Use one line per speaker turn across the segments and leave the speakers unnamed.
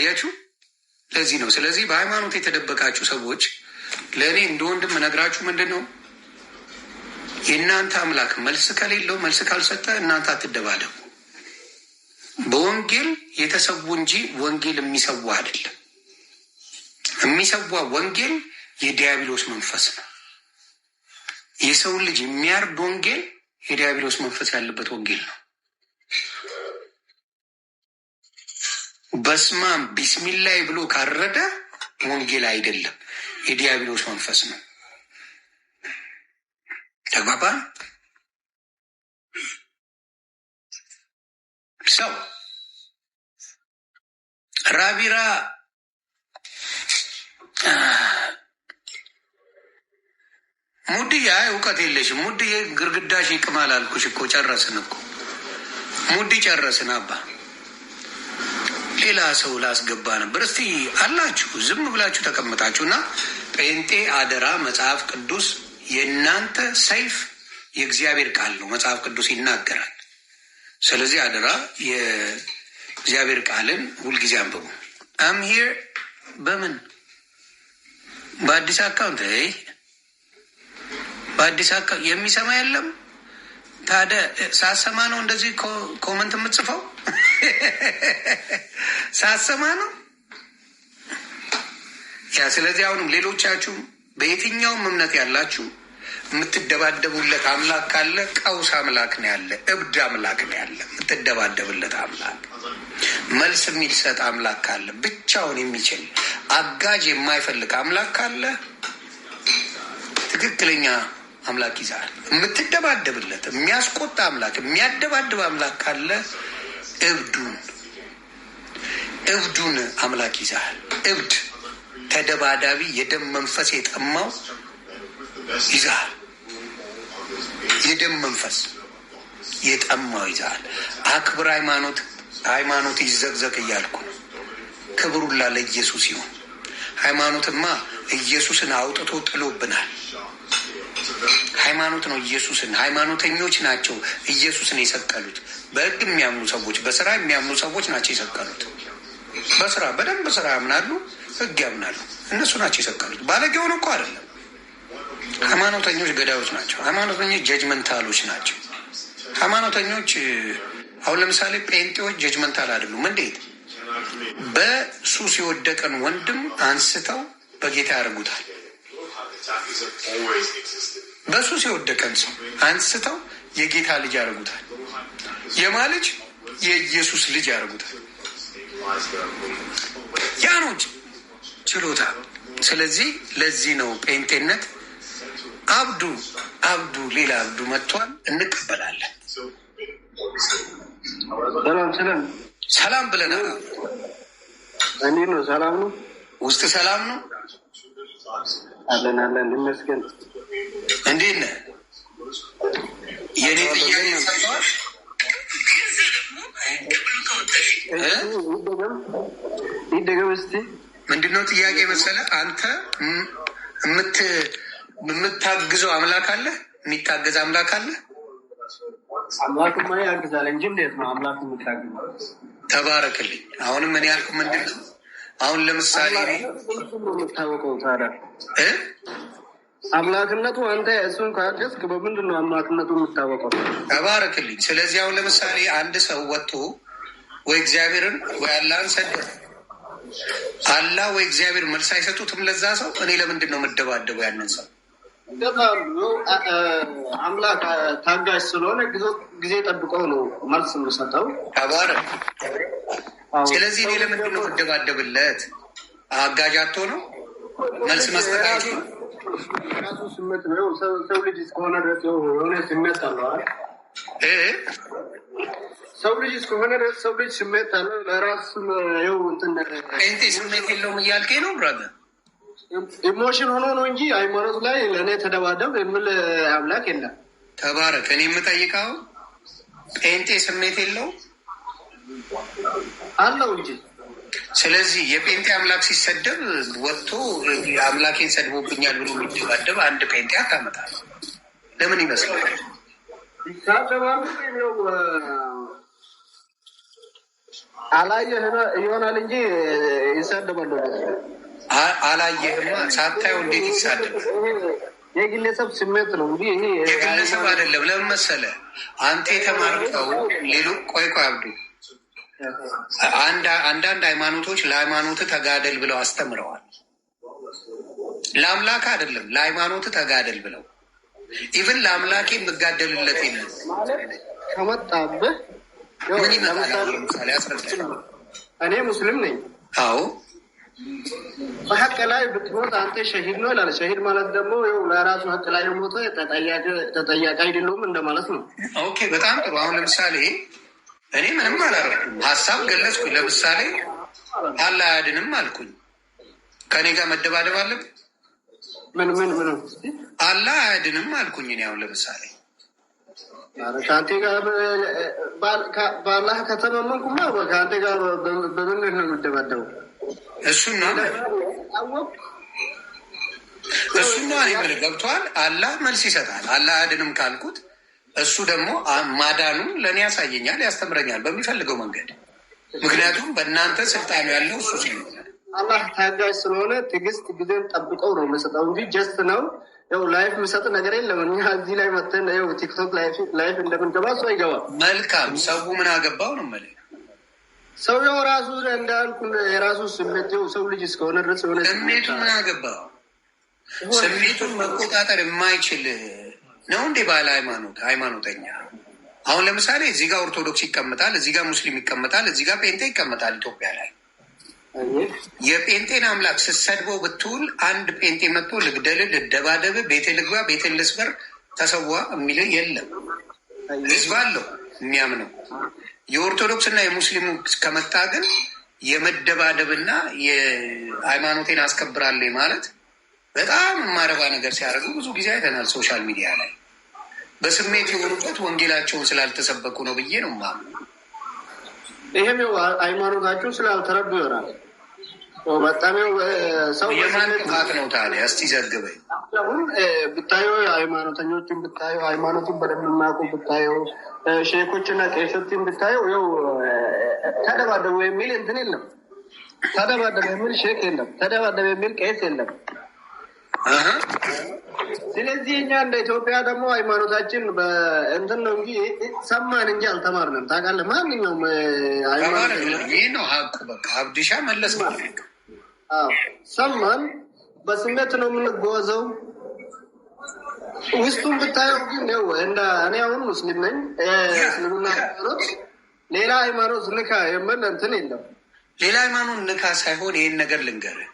ያችሁ ለዚህ ነው። ስለዚህ በሃይማኖት የተደበቃችሁ ሰዎች ለእኔ እንደ ወንድም ነግራችሁ ምንድን ነው የእናንተ አምላክ መልስ ከሌለው መልስ ካልሰጠ እናንተ አትደባደቡ። በወንጌል የተሰዉ እንጂ ወንጌል የሚሰዋ አይደለም። የሚሰዋ ወንጌል የዲያብሎስ መንፈስ ነው። የሰውን ልጅ የሚያርድ ወንጌል የዲያብሎስ መንፈስ ያለበት ወንጌል ነው። በስማም ቢስሚላይ ብሎ ካረደ ወንጌል አይደለም፣ የዲያብሎስ መንፈስ ነው። ተግባባን? ሰው ራቢራ ሙድዬ እውቀት የለሽም። ሙድዬ ግርግዳሽ ይቅማል አልኩሽ እኮ። ጨረስን እኮ ሙድ ጨረስን። አባ ሌላ ሰው ላስገባ ነበር። እስቲ አላችሁ ዝም ብላችሁ ተቀምጣችሁ እና ጴንጤ አደራ፣ መጽሐፍ ቅዱስ የእናንተ ሰይፍ የእግዚአብሔር ቃል ነው። መጽሐፍ ቅዱስ ይናገራል። ስለዚህ አደራ የእግዚአብሔር ቃልን ሁልጊዜ አንብቡ። አም ሂር በምን በአዲስ አካውንት በአዲስ አካውንት የሚሰማ የለም። ታዲያ ሳሰማ ነው እንደዚህ ኮመንት የምትጽፈው? ሳሰማ ነው ያ። ስለዚህ አሁንም ሌሎቻችሁ በየትኛውም እምነት ያላችሁ የምትደባደቡለት አምላክ ካለ ቀውስ አምላክ ነው ያለ፣ እብድ አምላክ ነው ያለ። የምትደባደብለት አምላክ መልስ የሚሰጥ አምላክ ካለ፣ ብቻውን የሚችል አጋዥ የማይፈልግ አምላክ ካለ ትክክለኛ አምላክ ይዛል። የምትደባደብለት የሚያስቆጣ አምላክ፣ የሚያደባድብ አምላክ ካለ እብዱን አምላክ ይዛል። እብድ ተደባዳቢ፣ የደም መንፈስ የጠማው ይዛል። የደም መንፈስ የጠማው ይዛል። አክብር ሃይማኖት ይዘግዘግ እያልኩ ነው። ክብሩላ ለኢየሱስ ይሁን። ሃይማኖትማ ኢየሱስን አውጥቶ ጥሎብናል። ሃይማኖት ነው ኢየሱስን፣ ሃይማኖተኞች ናቸው ኢየሱስን የሰቀሉት። በሕግ የሚያምኑ ሰዎች፣ በስራ የሚያምኑ ሰዎች ናቸው የሰቀሉት። በስራ በደንብ ስራ ያምናሉ፣ ሕግ ያምናሉ። እነሱ ናቸው የሰቀሉት። ባለጌውን እኮ አይደለም። ሃይማኖተኞች ገዳዮች ናቸው። ሃይማኖተኞች ጀጅመንታሎች ናቸው። ሃይማኖተኞች አሁን ለምሳሌ ጴንጤዎች ጀጅመንታል አይደሉም። እንዴት? በሱስ የወደቀን ወንድም አንስተው በጌታ ያደርጉታል። በሱስ የወደቀን ሰው አንስተው የጌታ ልጅ ያደርጉታል። የማ ልጅ? የኢየሱስ ልጅ ያደርጉታል። ያ ነው ችሎታ። ስለዚህ ለዚህ ነው ጴንጤነት አብዱ ሌላ አብዱ መጥቷል፣ እንቀበላለን። ሰላም ብለናል።
እንዴት ነው? ሰላም ነው?
ውስጥ ሰላም ነው?
አለን ይመስገን።
እንዴት ነህ? የኔ ጥያቄ ሰጥተዋል።
ይደገም እስቲ።
ምንድነው ጥያቄ መሰለህ? አንተ የምታግዘው አምላክ አለ? የሚታገዝ አምላክ አለ?
አምላክማ ያግዛል እንጂ እንዴት ነው አምላክ የሚታገዘው?
ተባረክልኝ። አሁንም እኔ ያልኩህ ምንድን ነው? አሁን ለምሳሌ
የምታወቀው ታዲያ አምላክነቱ አንተ እሱን ካገዝክ በምንድን ነው አምላክነቱ የምታወቀው?
ተባረክልኝ። ስለዚህ አሁን ለምሳሌ አንድ ሰው ወጥቶ ወይ እግዚአብሔርን ወይ አላህን ሰደበ፣ አላህ ወይ እግዚአብሔር መልስ አይሰጡትም ለዛ ሰው። እኔ ለምንድን ነው የምደባደበው ያንን ሰው?
አምላክ ታጋሽ ስለሆነ ጊዜ ጠብቀው ነው መልስ የምሰጠው።
ተባረክ። ስለዚህ እኔ ለምንድን ነው የምደባደብለት? አጋዣቶ ነው መልስ መስጠት
ራሱ ስሜት ነው። ሰው ልጅ እስከሆነ ድረስ የሆነ ስሜት አለው። ሰው ልጅ እስከሆነ ድረስ ሰው ልጅ ስሜት አለው። ለራሱ
ጴንጤ ስሜት የለውም እያልከኝ ነው ብራዘር?
ኢሞሽን ሆኖ ነው እንጂ ሃይማኖት ላይ ለእኔ ተደባደብ የሚል አምላክ የለም።
ተባረክ። እኔ የምጠይቀው ጴንጤ ስሜት የለውም
አለው እንጂ።
ስለዚህ የጴንጤ አምላክ ሲሰደብ ወጥቶ አምላኬን ሰድቦብኛል ብሎ የሚደባደብ አንድ ጴንጤ አታመጣል። ለምን ይመስላል?
አላየህ ይሆናል እንጂ ይሳደባሉ።
አላየህማ ሳታየው እንዴት ይሳደባል?
የግለሰብ ስሜት ነው እንጂ ይሄ
የግለሰብ አይደለም። ለምን መሰለህ አንተ የተማርከው ቆይ አብዱ አንዳንድ ሃይማኖቶች ለሃይማኖት ተጋደል ብለው አስተምረዋል። ለአምላክ አይደለም ለሃይማኖት ተጋደል ብለው ኢቭን ለአምላኬ የምጋደልለት የለም
ከመጣብህ
ምን ይመጣል? ለምሳሌ አስረዳኝ።
እኔ ሙስሊም ነኝ።
አዎ
በሀቅ ላይ ብትሞት አንተ ሸሂድ ነው ይላል። ሸሂድ ማለት ደግሞ ለራሱ ሀቅ ላይ ሞተ ተጠያቂ አይደለሁም እንደማለት ነው።
ኦኬ በጣም ጥሩ። አሁን ለምሳሌ እኔ ምንም አላረኩም፣ ሀሳብ ገለጽኩኝ። ለምሳሌ አላህ አያድንም አልኩኝ። ከኔ ጋር መደባደብ አለብን?
ምን
አላህ አያድንም አልኩኝ። እኔ አሁን ለምሳሌ
ከአንተ ጋር በአላህ ከተማመንኩማ ከአንተ ጋር በምን ነው የምደባደበው?
እሱና እኔ ገብቶሃል። አላህ መልስ ይሰጣል። አላህ አያድንም ካልኩት እሱ ደግሞ ማዳኑን ለእኔ ያሳየኛል፣ ያስተምረኛል በሚፈልገው መንገድ። ምክንያቱም በእናንተ ስልጣኑ ያለው እሱ ስለሆነ
አላህ ታጋሽ ስለሆነ ትዕግስት ጊዜን ጠብቀው ነው የምሰጠው እንጂ ጀስት ነው ያው ላይፍ የምሰጥ ነገር የለም። እኛ እዚህ ላይ መተን ያው ቲክቶክ ላይፍ እንደምንገባ ሰው አይገባም።
መልካም ሰው ምን አገባው ነው የምልህ።
ሰው ያው ራሱ እንዳልኩ የራሱ ስሜት ሰው ልጅ እስከሆነ ድረስ የሆነ
ስሜቱ ምን አገባው? ስሜቱን መቆጣጠር የማይችል ነው እንዴ ባለ ሃይማኖተኛ? አሁን ለምሳሌ እዚህ ጋር ኦርቶዶክስ ይቀመጣል፣ እዚህ ጋር ሙስሊም ይቀመጣል፣ እዚህ ጋር ጴንጤ ይቀመጣል። ኢትዮጵያ ላይ የጴንጤን አምላክ ስትሰድበው ብትውል አንድ ጴንጤ መጥቶ ልግደል፣ ልደባደብ፣ ቤቴ ልግባ፣ ቤቴ ልስበር፣ ተሰዋ የሚል የለም። ህዝብ አለው የሚያምነው። የኦርቶዶክስ እና የሙስሊሙ ከመጣ ግን የመደባደብና የሃይማኖቴን አስከብራለሁ ማለት በጣም የማረባ ነገር ሲያደርጉ ብዙ ጊዜ አይተናል ሶሻል ሚዲያ ላይ። በስሜት የሆኑበት ወንጌላቸውን ስላልተሰበኩ ነው ብዬ ነው የማምነው።
ይሄም ሃይማኖታቸውን ስላልተረዱ ይሆናል። በጣም ሰው
የማን ጥፋት ነው ታዲያ? እስቲ ዘግበኝ።
አሁን ብታየው ሃይማኖተኞችን ብታየው ሃይማኖቱን በደንብ የማያውቁ ብታየው ሼኮችና ቄሶችን ብታየው ያው ተደባደቡ የሚል እንትን የለም። ተደባደቡ የሚል ሼክ የለም። ተደባደቡ የሚል ቄስ የለም። ስለዚህ እኛ እንደ ኢትዮጵያ ደግሞ ሃይማኖታችን በእንትን ነው እንጂ ሰማን እንጂ አልተማርንም። ታውቃለህ፣ ማንኛውም
ይህ ነው ሀቁ። በቃ አብዲሻ መለስ ማለት
ሰማን፣ በስሜት ነው የምንጓዘው። ውስጡን ብታየው ግን ው እንደ እኔ አሁን ሙስሊም ነኝ። እስልምና ሃይማኖት ሌላ ሃይማኖት ንካ የምል እንትን የለም።
ሌላ ሃይማኖት ንካ ሳይሆን ይህን ነገር ልንገርህ፣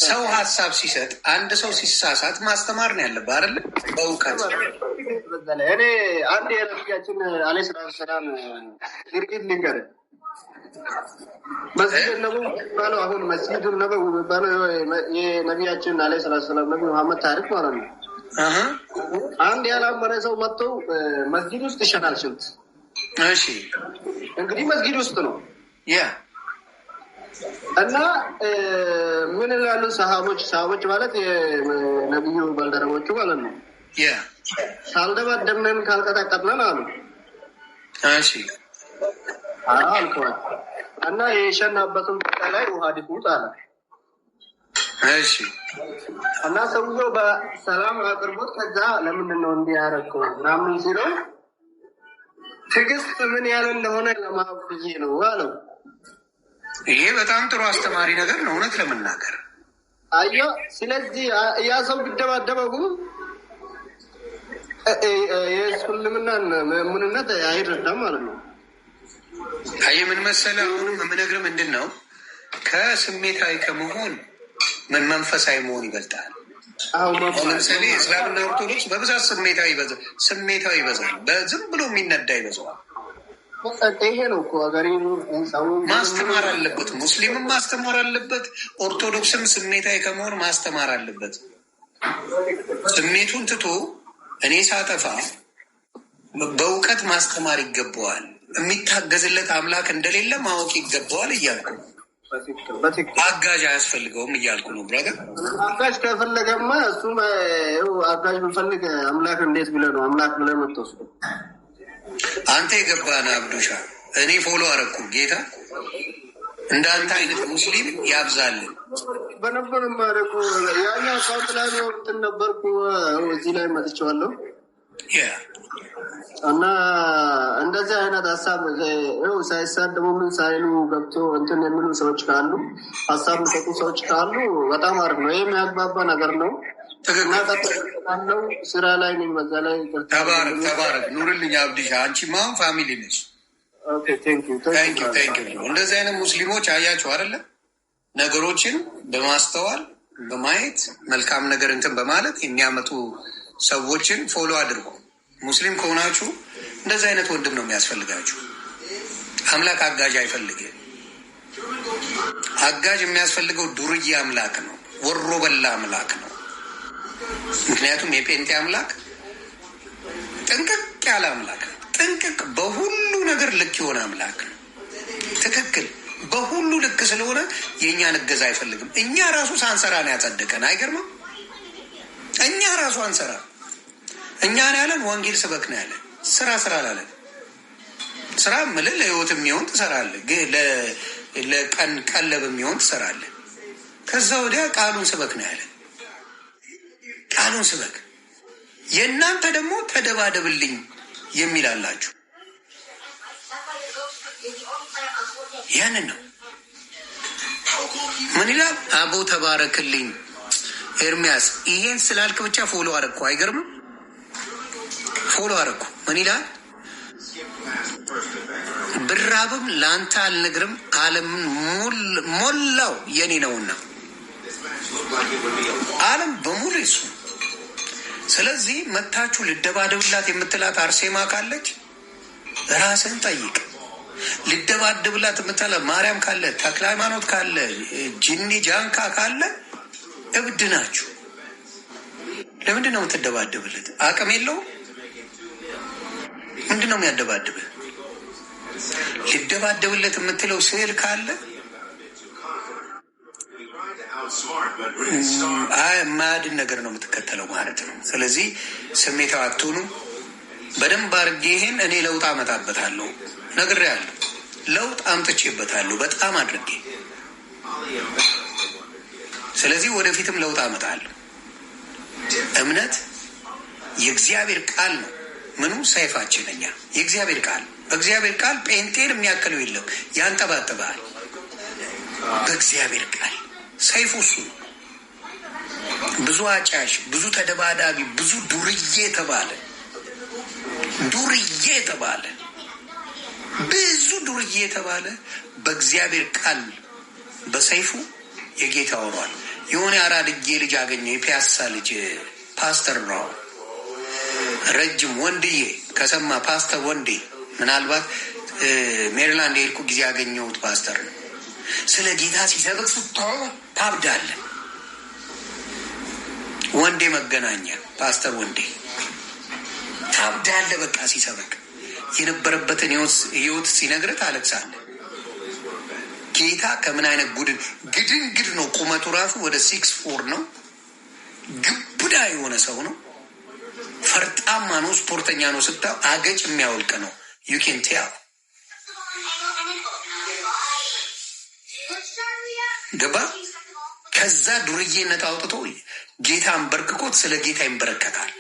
ሰው ሀሳብ ሲሰጥ አንድ ሰው ሲሳሳት ማስተማር ነው ያለብህ አይደለ? በእውቀት
እኔ አንድ የነቢያችን አለ ሰላም ድርጊት ልንገርህ። መስጊድ ነበው የሚባለው አሁን መስጊድ ነበው የሚባለው የነቢያችን አለ ሰላም ነቢ መሐመድ ታሪክ ማለት ነው። አንድ ያላመነ ሰው መጥተው መስጊድ ውስጥ ይሸናል ሽንት።
እሺ
እንግዲህ መስጊድ ውስጥ ነው
ያ
እና ምን ይላሉ ሰሃቦች ማለት የነቢዩ ባልደረቦቹ ማለት ነው። ካልደባደብነን ካልቀጠቀጥነን አሉ።
እሺ
አልከዋል እና የሸናበትን ቦታ ላይ ውሃ ድፉት አለ።
እሺ
እና ሰውየው በሰላም አቅርቦት ከዛ ለምንድን ነው እንዲህ ያደረገው ምናምን ሲለው ትዕግስት ምን ያህል እንደሆነ ለማወቅ ብዬ ነው አለው።
ይሄ በጣም ጥሩ አስተማሪ ነገር ነው እውነት ለመናገር።
አያ ስለዚህ ያ ሰው ቢደባደበው የእስልምናን ምንነት አይረዳም ማለት ነው።
አይ ምን መሰለህ አሁንም የምነግርህ ምንድን ነው ከስሜታዊ ከመሆን ምን መንፈሳዊ መሆን ይበልጣል። ለምሳሌ እስላምና ኦርቶዶክስ በብዛት ስሜታዊ ይበዛል። በዝም ብሎ የሚነዳ ይበዛዋል።
ይሄ ነው እኮ ሀገሬ
ማስተማር አለበት። ሙስሊምም ማስተማር አለበት። ኦርቶዶክስም ስሜታዊ ከመሆን ማስተማር አለበት። ስሜቱን ትቶ እኔ ሳጠፋ በእውቀት ማስተማር ይገባዋል። የሚታገዝለት አምላክ እንደሌለ ማወቅ ይገባዋል እያልኩ ነው። አጋዥ አያስፈልገውም እያልኩ ነው። ብራዘር
አጋዥ ከፈለገማ እሱም አጋዥ ብንፈልግ አምላክ እንዴት ብለህ ነው አምላክ ብለህ የምትወስደው?
አንተ የገባህን አብዱሻ እኔ ፎሎ አረኩ ጌታ እንዳንተ አይነት ሙስሊም ያብዛልን።
በነበር ማረቁ ያኛ አካውንት ላይ ነው እንትን ነበርኩ። እዚህ ላይ መጥቼዋለሁ እና እንደዚህ አይነት ሀሳብ ይኸው ሳይሳደቡ ምን ሳይሉ ገብቶ እንትን የሚሉ ሰዎች ካሉ ሀሳብ የሚሰጡ ሰዎች ካሉ በጣም አሪፍ ነው። ይህ የሚያግባባ ነገር ነው። እናቀጥለው ስራ ላይ ነኝ። በዛ ላይ
ተባረክ ኑርልኝ አብዲሻ። አንቺ ማን ፋሚሊ ነች? እንደዚህ አይነት ሙስሊሞች አያቸው አይደለ? ነገሮችን በማስተዋል በማየት መልካም ነገር እንትን በማለት የሚያመጡ ሰዎችን ፎሎ አድርጉ። ሙስሊም ከሆናችሁ እንደዚህ አይነት ወንድም ነው የሚያስፈልጋችሁ። አምላክ አጋዥ አይፈልግም። አጋዥ የሚያስፈልገው ዱርዬ አምላክ ነው፣ ወሮ በላ አምላክ ነው። ምክንያቱም የጴንጤ አምላክ ጥንቅቅ ያለ አምላክ ነው። ጥንቅቅ በሁሉ ነገር ልክ የሆነ አምላክ ነው። ትክክል በሁሉ ልክ ስለሆነ የእኛን እገዛ አይፈልግም። እኛ ራሱ ሳንሰራ ነው ያጸደቀን። አይገርምም? እኛ ራሱ አንሰራ። እኛ ነው ያለን ወንጌል ስበክ ነው ያለን። ስራ ላለን ስራ ምልህ ለህይወት የሚሆን ትሰራለህ፣ ለቀን ቀለብ የሚሆን ትሰራለህ። ከዛ ወዲያ ቃሉን ስበክ ነው ያለን። ቃሉን ስበክ። የእናንተ ደግሞ ተደባደብልኝ የሚል አላችሁ። ያንን ነው ምን ይላል? አቦ ተባረክልኝ ኤርሚያስ። ይሄን ስላልክ ብቻ ፎሎ አረግኩ። አይገርምም? ፎሎ አረግኩ። ምን ይላል? ብራብም ለአንተ አልነግርም፣ ዓለምን ሞላው የኔ ነውና። ዓለም በሙሉ ይሱ። ስለዚህ መታችሁ ልደባደብላት የምትላት አርሴማ ካለች ራስን ጠይቅ። ልደባደብላት የምትላ ማርያም ካለ፣ ተክለ ሃይማኖት ካለ፣ ጅኒ ጃንካ ካለ እብድ ናችሁ። ለምንድን ነው የምትደባደብለት? አቅም የለውም። ምንድን ነው የሚያደባድብህ? ልደባደብለት የምትለው ስዕል ካለ ማያድን ነገር ነው የምትከተለው ማለት ነው። ስለዚህ ስሜታዊ አትሁኑ። በደንብ አድርጌ ይሄን እኔ ለውጥ አመጣበታለሁ ነግሬያለሁ። ለውጥ አምጥቼበታለሁ በጣም አድርጌ። ስለዚህ ወደፊትም ለውጥ አመጣለሁ። እምነት የእግዚአብሔር ቃል ነው። ምኑ ሰይፋችን እኛ የእግዚአብሔር ቃል። በእግዚአብሔር ቃል ጴንጤን የሚያክለው የለም። ያንጠባጥባል። በእግዚአብሔር ቃል ሰይፉ እሱ ነው። ብዙ አጫሽ፣ ብዙ ተደባዳቢ፣ ብዙ ዱርዬ ተባለ ብዙ ዱርዬ የተባለ በእግዚአብሔር ቃል በሰይፉ የጌታ ሆኗል። የሆነ አራድጌ ልጅ አገኘው። የፒያሳ ልጅ ፓስተር ነው። ረጅም ወንድዬ ከሰማ ፓስተር ወንዴ፣ ምናልባት ሜሪላንድ የሄድኩ ጊዜ ያገኘሁት ፓስተር ነው። ስለ ጌታ ሲሰብክ ስታው ታብዳለ። ወንዴ መገናኛ ፓስተር ወንዴ ታብዳለ። በቃ ሲሰብክ የነበረበትን ህይወት ሲነግርህ ታለቅሳለህ። ጌታ ከምን አይነት ግድንግድ ነው። ቁመቱ ራሱ ወደ 6'4" ነው። ግብዳ የሆነ ሰው ነው። ፈርጣማ ነው። ስፖርተኛ ነው። ስታው አገጭ የሚያወልቅ ነው። ዩኬን ቴያ ገባ። ከዛ ዱርዬነት አውጥቶ ጌታ አንበርክኮት ስለ ጌታ ይንበረከካል።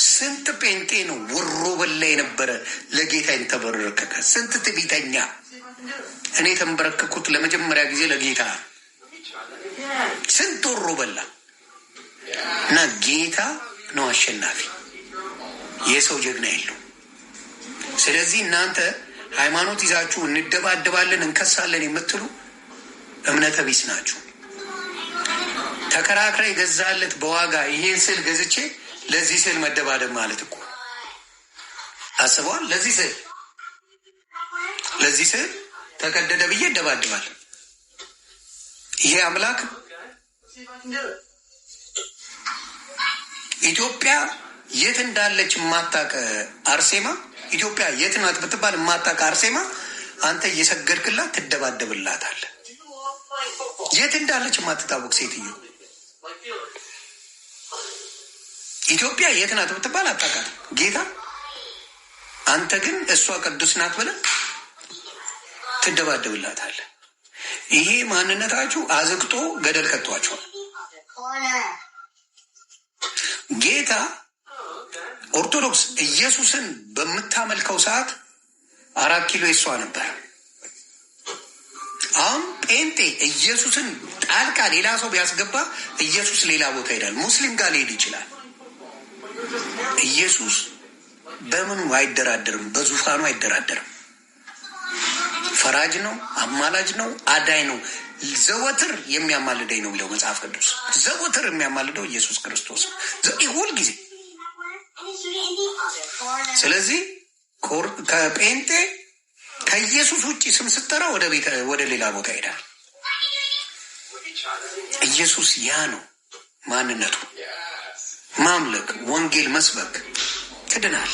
ስንት ጴንጤ ነው ወሮ በላ የነበረ ለጌታ የተበረከከ። ስንት ትዕቢተኛ። እኔ ተንበረከኩት ለመጀመሪያ ጊዜ ለጌታ። ስንት ወሮ በላ እና ጌታ ነው አሸናፊ። የሰው ጀግና የለው። ስለዚህ እናንተ ሃይማኖት ይዛችሁ እንደባደባለን እንከሳለን የምትሉ እምነተ ቢስ ናችሁ። ተከራክረ የገዛለት በዋጋ ይሄን ስል ገዝቼ ለዚህ ስል መደባደብ ማለት እኮ አስበዋል። ለዚህ ስል ተቀደደ ብዬ እደባድባል። ይሄ አምላክ ኢትዮጵያ የት እንዳለች የማታውቅ አርሴማ፣ ኢትዮጵያ የት ናት ብትባል የማታውቅ አርሴማ አንተ እየሰገድክላት ትደባደብላታለህ። የት እንዳለች የማትታወቅ ሴትዮ ኢትዮጵያ የት ናት ብትባል አታውቃት ጌታ። አንተ ግን እሷ ቅዱስ ናት ብለህ ትደባደብላታለህ። ይሄ ማንነታችሁ አዝቅጦ ገደል ከቷችኋል። ጌታ ኦርቶዶክስ ኢየሱስን በምታመልከው ሰዓት 4 ኪሎ የሷ ነበር። አሁን ጴንጤ ኢየሱስን ጣልቃ ሌላ ሰው ቢያስገባ ኢየሱስ ሌላ ቦታ ይሄዳል። ሙስሊም ጋር ሊሄድ ይችላል። ኢየሱስ በምኑ አይደራደርም፣ በዙፋኑ አይደራደርም። ፈራጅ ነው፣ አማላጅ ነው፣ አዳኝ ነው። ዘወትር የሚያማልደኝ ነው የሚለው መጽሐፍ ቅዱስ። ዘወትር የሚያማልደው ኢየሱስ ክርስቶስ ሁል ጊዜ። ስለዚህ ከጴንጤ ከኢየሱስ ውጭ ስም ስጠራ ወደ ሌላ ቦታ ሄዳል። ኢየሱስ ያ ነው ማንነቱ። ማምለክ፣ ወንጌል መስበክ ትድናል።